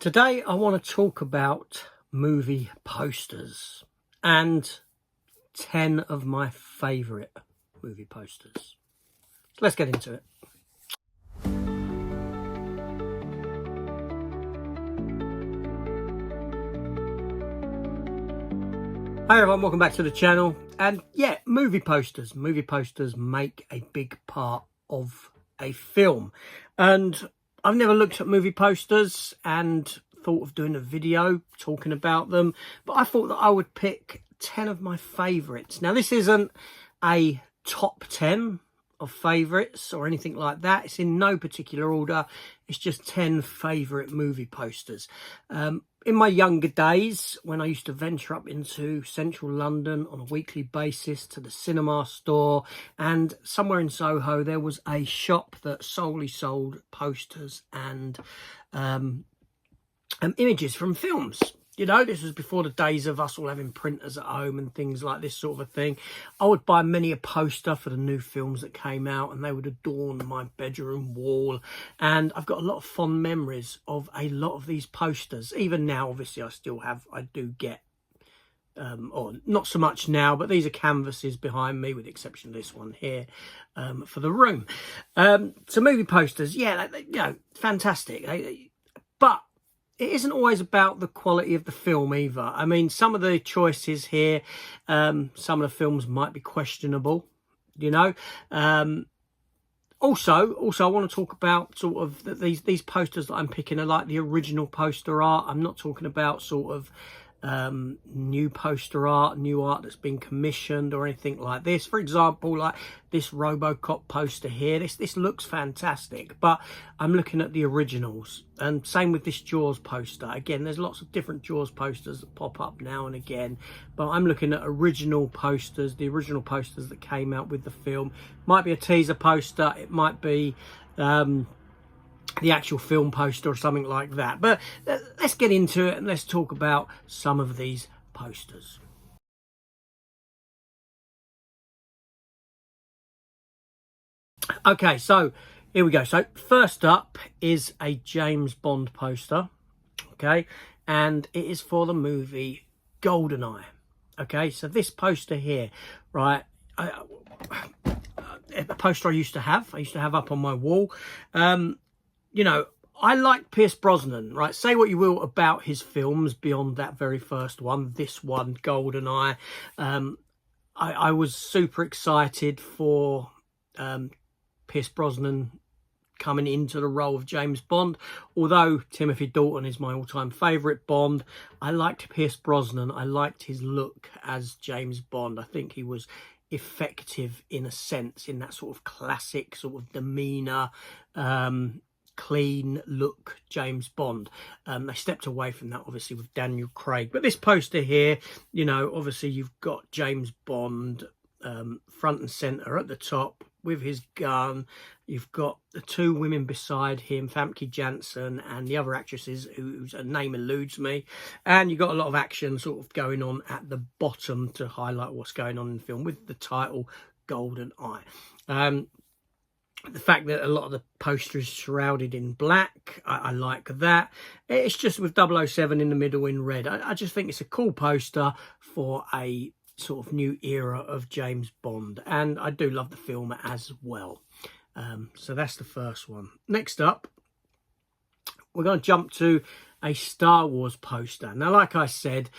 Today I want to talk about movie posters and 10 of my favourite movie posters. So let's get into it. Hi everyone, welcome back to the channel. And yeah, movie posters. Movie posters make a big part of a film. And I've never looked at movie posters and thought of doing a video talking about them, but I thought that I would pick 10 of my favourites. Now, this isn't a top 10 of favourites or anything like that. It's in no particular order. It's just 10 favourite movie posters. In my younger days, when I used to venture up into central London on a weekly basis to the cinema store, and somewhere in Soho there was a shop that solely sold posters and images from films. You know, this was before the days of us all having printers at home and things like this sort of a thing. I would buy many a poster for the new films that came out, and they would adorn my bedroom wall. And I've got a lot of fond memories of a lot of these posters. Even now, obviously, I do get, or not so much now, but these are canvases behind me, with the exception of this one here, for the room. So movie posters, yeah, you know, fantastic. But it isn't always about the quality of the film either. I mean, some of the choices here, some of the films might be questionable, you know. Also, I want to talk about sort of these posters that I'm picking are like the original poster art. I'm not talking about sort of new poster art, new art that's been commissioned or anything like this. For example, like this RoboCop poster here, this looks fantastic, but I'm looking at the originals. And same with this Jaws poster. Again, there's lots of different Jaws posters that pop up now and again, but I'm looking at original posters, the original posters that came out with the film. Might be a teaser poster, it might be the actual film poster or something like that. But let's get into it and let's talk about some of these posters. Okay, so here we go. So first up is a James Bond poster, okay, and it is for the movie GoldenEye. Okay, so this poster here, right, a poster I used to have up on my wall. You know, I like Pierce Brosnan, right? Say what you will about his films beyond that very first one, this one, GoldenEye. I was super excited for Pierce Brosnan coming into the role of James Bond. Although Timothy Dalton is my all-time favourite Bond, I liked Pierce Brosnan. I liked his look as James Bond. I think he was effective in a sense, in that sort of classic sort of demeanour, clean look James Bond. They stepped away from that obviously with Daniel Craig, but this poster here, you know, obviously you've got James Bond front and center at the top with his gun. You've got the two women beside him, Famke Janssen and the other actresses whose name eludes me, and you've got a lot of action sort of going on at the bottom to highlight what's going on in the film with the title GoldenEye. The fact that a lot of the poster is shrouded in black, I like that. It's just with 007 in the middle in red. I just think it's a cool poster for a sort of new era of James Bond. And I do love the film as well. So that's the first one. Next up, we're going to jump to a Star Wars poster. Now, like I said,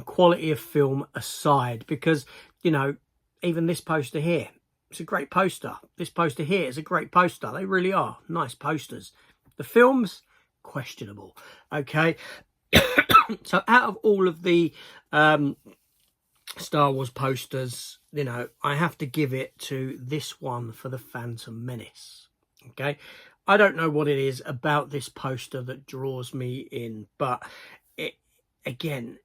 quality of film aside, because, you know, even this poster here, it's a great poster. This poster here is a great poster. They really are nice posters. The film's questionable. Okay. So out of all of the Star Wars posters, you know, I have to give it to this one for The Phantom Menace. Okay. I don't know what it is about this poster that draws me in, but again,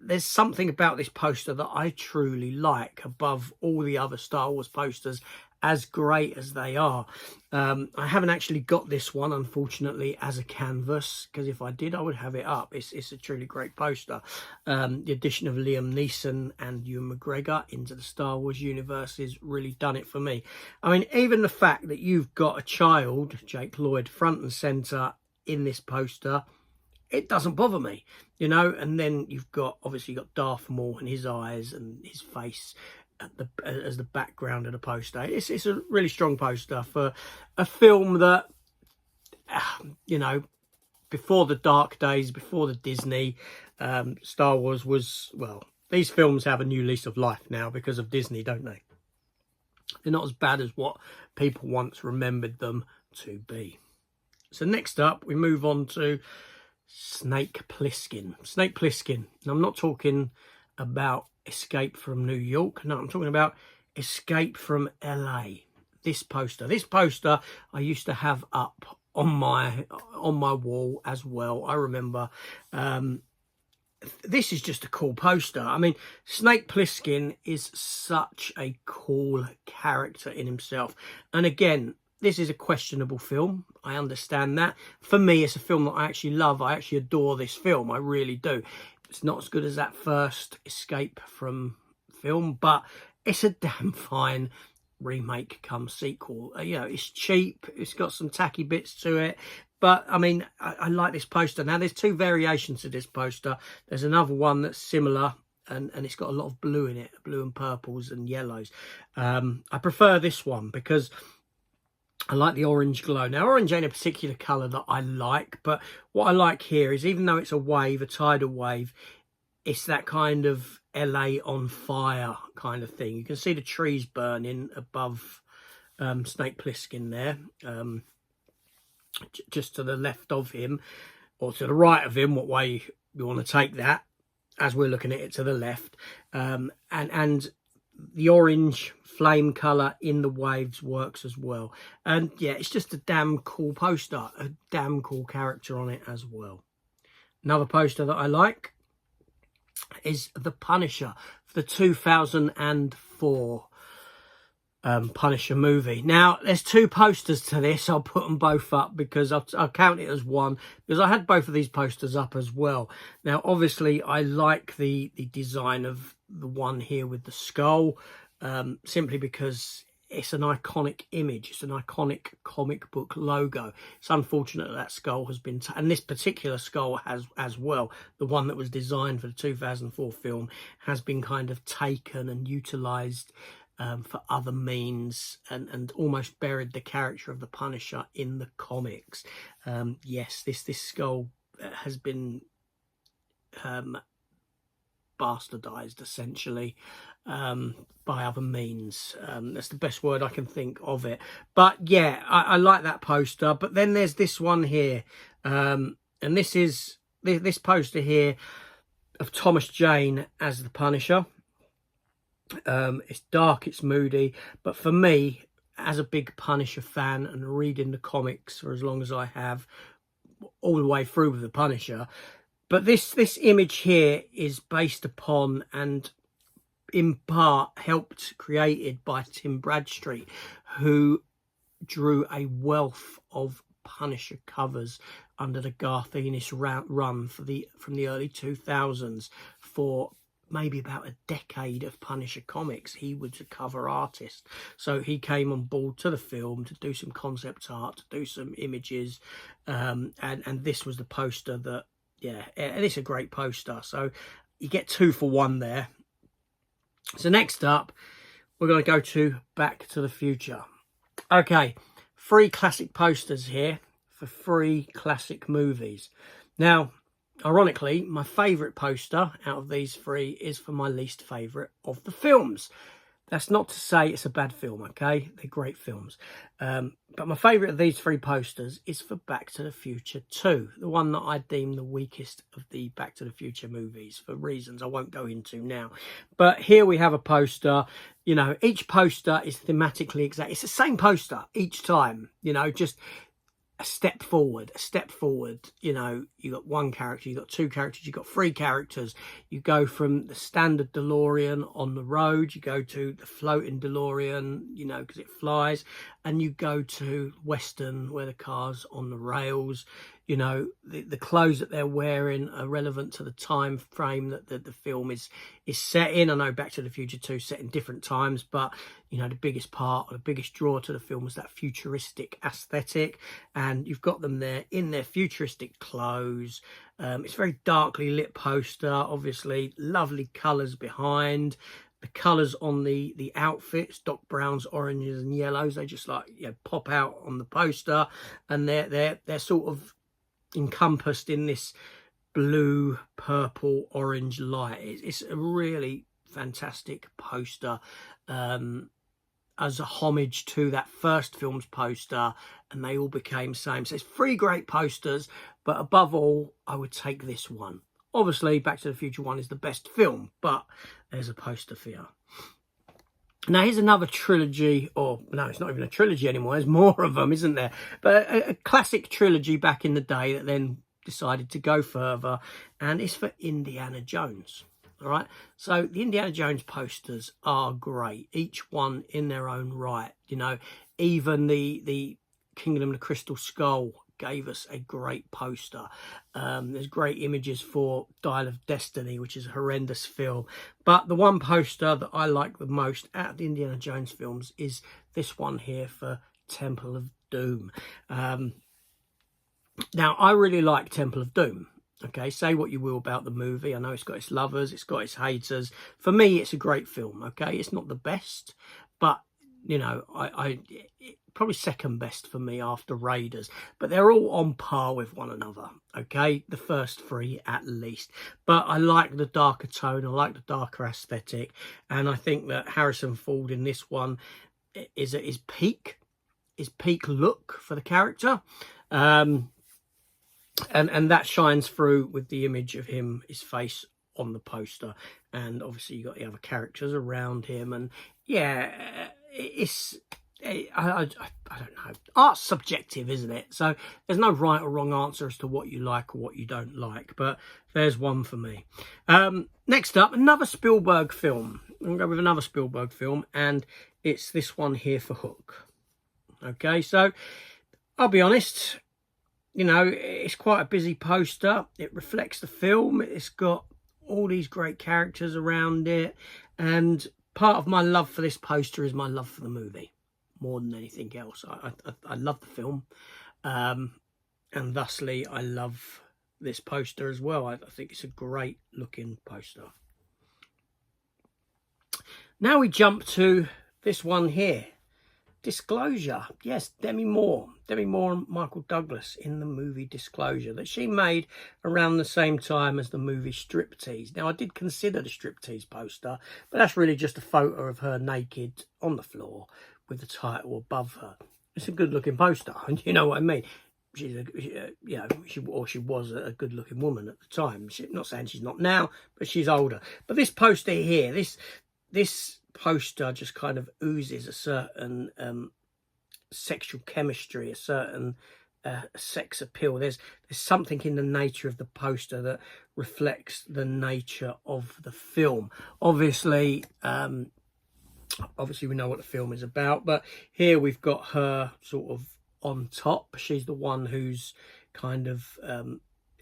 there's something about this poster that I truly like above all the other Star Wars posters, as great as they are. I haven't actually got this one, unfortunately, as a canvas, because if I did, I would have it up. It's a truly great poster. The addition of Liam Neeson and Ewan McGregor into the Star Wars universe has really done it for me. I mean, even the fact that you've got a child, Jake Lloyd, front and centre in this poster, it doesn't bother me, you know. And then you've got, obviously, you've got Darth Maul and his eyes and his face as the background of the poster. It's a really strong poster for a film that, you know, before the dark days, before the Disney, Star Wars was, well, these films have a new lease of life now because of Disney, don't they? They're not as bad as what people once remembered them to be. So next up, we move on to Snake Plissken. Snake Plissken. And I'm not talking about Escape from New York. No, I'm talking about Escape from LA. This poster I used to have up on my wall as well. I remember. This is just a cool poster. I mean, Snake Plissken is such a cool character in himself. And again, this is a questionable film. I understand that. For me, it's a film that I actually love. I actually adore this film. I really do. It's not as good as that first Escape from film, but it's a damn fine remake come sequel. You know, it's cheap. It's got some tacky bits to it. But, I mean, I like this poster. Now, there's two variations to this poster. There's another one that's similar, and it's got a lot of blue in it, blue and purples and yellows. I prefer this one because I like the orange glow. Now, orange ain't a particular colour that I like, but what I like here is, even though it's a wave, a tidal wave, it's that kind of LA on fire kind of thing. You can see the trees burning above Snake Plissken there. Just to the left of him, or to the right of him, what way you want to take that, as we're looking at it to the left. And the orange flame colour in the waves works as well. And yeah, it's just a damn cool poster, a damn cool character on it as well. Another poster that I like is The Punisher, the 2004 Punisher movie. Now, there's two posters to this. I'll put them both up because I'll count it as one, because I had both of these posters up as well. Now, obviously, I like the design of the one here with the skull, simply because it's an iconic image. It's an iconic comic book logo. It's unfortunate that skull has been, and this particular skull has as well, the one that was designed for the 2004 film, has been kind of taken and utilised for other means, and almost buried the character of the Punisher in the comics. Yes, this skull has been bastardized, essentially, by other means. That's the best word I can think of it. But yeah, I like that poster. But then there's this one here, and this is this poster here of Thomas Jane as the Punisher. It's dark, it's moody, but for me, as a big Punisher fan and reading the comics for as long as I have, all the way through with the Punisher, but this image here is based upon, and in part created by Tim Bradstreet, who drew a wealth of Punisher covers under the Garth Ennis run from the early 2000s for maybe about a decade of Punisher comics. He was a cover artist, so he came on board to the film to do some concept art, to do some images, and this was the poster that, yeah, and it's a great poster. So you get 2 for 1 there. So next up, we're going to go to Back to the Future. Okay, 3 classic posters here for 3 classic movies. Now, ironically, my favourite poster out of these 3 is for my least favourite of the films. That's not to say it's a bad film, okay? They're great films. But my favourite of these 3 posters is for Back to the Future 2, the one that I deem the weakest of the Back to the Future movies, for reasons I won't go into now. But here we have a poster. You know, each poster is thematically exact. It's the same poster each time, you know, just a step forward, you know. You got 1 character, you got 2 characters, you got 3 characters. You go from the standard DeLorean on the road, you go to the floating DeLorean, you know, because it flies, and you go to Western, where the car's on the rails. you know, the clothes that they're wearing are relevant to the time frame that the film is set in. I know Back to the Future 2 set in different times, but you know, the biggest part or the biggest draw to the film was that futuristic aesthetic, and you've got them there in their futuristic clothes. It's a very darkly lit poster, obviously lovely colours behind. The colours on the outfits, Doc Brown's oranges and yellows, they just like, you know, pop out on the poster, and they're sort of encompassed in this blue, purple, orange light. It's a really fantastic poster, as a homage to that first film's poster, and they all became same. So it's 3 great posters, but above all, I would take this one. Obviously, Back to the Future 1 is the best film, but there's a poster for you. Now, here's another trilogy, or no, it's not even a trilogy anymore. There's more of them, isn't there? But a classic trilogy back in the day that then decided to go further, and it's for Indiana Jones. All right, so the Indiana Jones posters are great, each one in their own right. You know, even the Kingdom of the Crystal Skull gave us a great poster. There's great images for Dial of Destiny, which is a horrendous film, but the one poster that I like the most out of the Indiana Jones films is this one here for Temple of Doom. Now, I really like Temple of Doom. Okay, say what you will about the movie. I know it's got its lovers, it's got its haters. For me, it's a great film. Okay, it's not the best, but you know, probably second best for me after Raiders, but they're all on par with one another. Okay, the first 3 at least, but I like the darker tone, I like the darker aesthetic, and I think that Harrison Ford in this one is at his peak look for the character, and that shines through with the image of him, his face on the poster, and obviously you got the other characters around him, and yeah, it's I don't know. Art's subjective, isn't it? So there's no right or wrong answer as to what you like or what you don't like. But there's one for me. Next up, another Spielberg film. I'm going to go with another Spielberg film, and it's this one here for Hook. Okay, so I'll be honest. You know, it's quite a busy poster. It reflects the film. It's got all these great characters around it, and part of my love for this poster is my love for the movie more than anything else. I love the film, and thusly I love this poster as well. I think it's a great looking poster. Now we jump to this one here, Disclosure. Yes, Demi Moore and Michael Douglas in the movie Disclosure that she made around the same time as the movie Striptease. Now, I did consider the Striptease poster, but that's really just a photo of her naked on the floor with the title above her. It's a good looking poster, and you know what I mean. She's she was a good looking woman at the time. Not saying she's not now, but she's older. But this poster here, this poster just kind of oozes a certain sexual chemistry, a certain sex appeal. There's something in the nature of the poster that reflects the nature of the film. Obviously we know what the film is about, but here we've got her sort of on top. She's the one who's kind of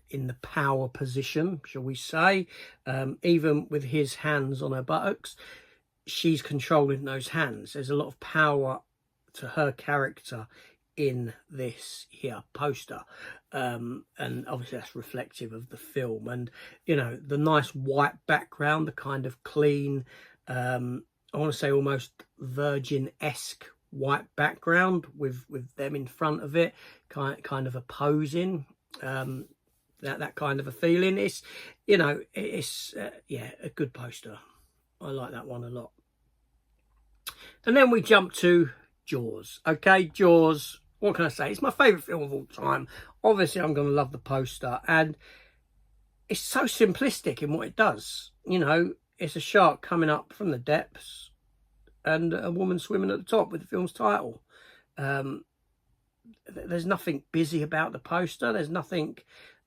in the power position, shall we say. Even with his hands on her buttocks, she's controlling those hands. There's a lot of power to her character in this here poster, and obviously that's reflective of the film. And you know, the nice white background, the kind of clean, I want to say almost Virgin-esque white background with them in front of it, kind of opposing, that kind of a feeling. It's, you know, it's yeah, a good poster. I like that one a lot. And then we jump to Jaws. Okay, Jaws, what can I say? It's my favourite film of all time. Obviously, I'm going to love the poster. And it's so simplistic in what it does. You know, it's a shark coming up from the depths and a woman swimming at the top with the film's title. There's nothing busy about the poster. There's nothing,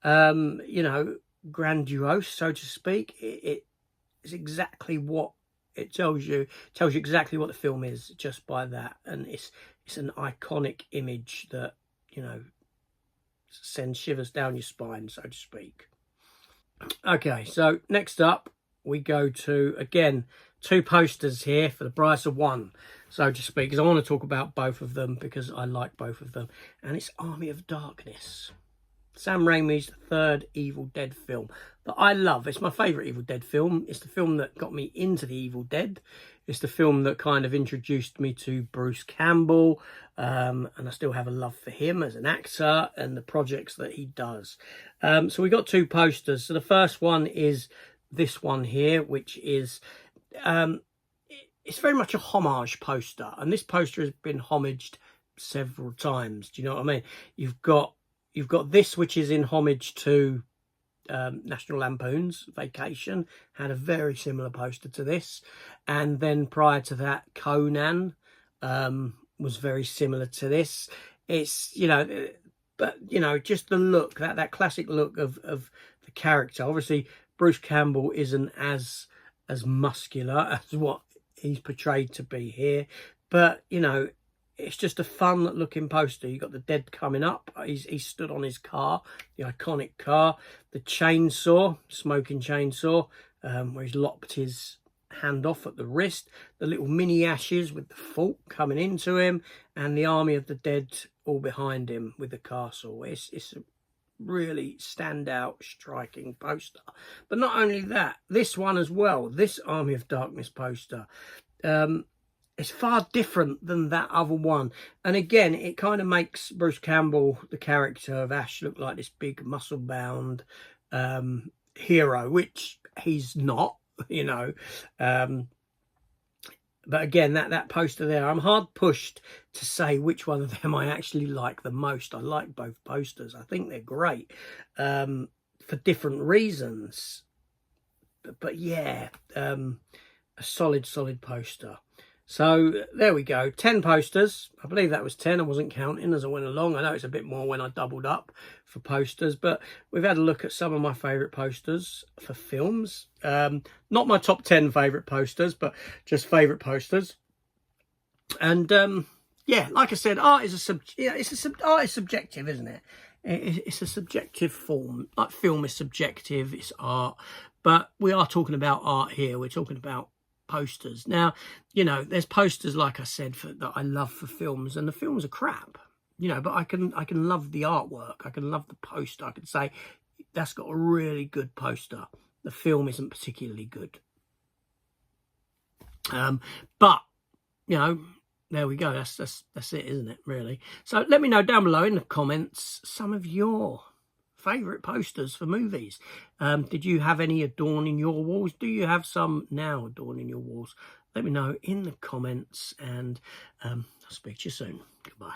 you know, grandiose, so to speak. It's exactly what it tells you. It tells you exactly what the film is just by that. And it's an iconic image that, you know, sends shivers down your spine, so to speak. Okay, so next up we go to, again, 2 posters here for the price of 1, so to speak, because I want to talk about both of them because I like both of them. And it's Army of Darkness, Sam Raimi's 3rd Evil Dead film that I love. It's my favourite Evil Dead film. It's the film that got me into the Evil Dead. It's the film that kind of introduced me to Bruce Campbell, and I still have a love for him as an actor and the projects that he does. So we got 2 posters. So the first one is this one here, which is it's very much a homage poster, and this poster has been homaged several times. Do you know what I mean? You've got this, which is in homage to National Lampoon's Vacation, had a very similar poster to this. And then prior to that, Conan was very similar to this. It's, you know, but, you know, just the look, that classic look of the character. Obviously, Bruce Campbell isn't as muscular as what he's portrayed to be here. But, you know, it's just a fun looking poster. You got the Dead coming up. He's stood on his car, the iconic car, the chainsaw, smoking chainsaw, where he's lopped his hand off at the wrist, the little mini ashes with the fork coming into him, and the Army of the Dead all behind him with the castle. It's a really standout, striking poster. But not only that, this one as well, this Army of Darkness poster, it's far different than that other one. And again, it kind of makes Bruce Campbell, the character of Ash, look like this big muscle-bound hero, which he's not, you know. But again, that poster there, I'm hard pushed to say which one of them I actually like the most. I like both posters. I think they're great for different reasons. But yeah, a solid poster. So there we go, 10 posters. I believe that was 10. I wasn't counting as I went along. I know it's a bit more when I doubled up for posters, but we've had a look at some of my favourite posters for films. Not my top 10 favourite posters, but just favourite posters. And yeah, like I said, art is subjective, isn't it? It's a subjective form. Like film is subjective, it's art. But we are talking about art here. We're talking about posters. Now, you know, there's posters, like I said, that I love for films, and the films are crap, you know, but I can love the artwork. I can love the poster. I can say that's got a really good poster. The film isn't particularly good. But, you know, there we go. That's it, isn't it, really? So let me know down below in the comments some of your favourite posters for movies. Did you have any adorning your walls? Do you have some now adorning your walls? Let me know in the comments, and I'll speak to you soon. Goodbye.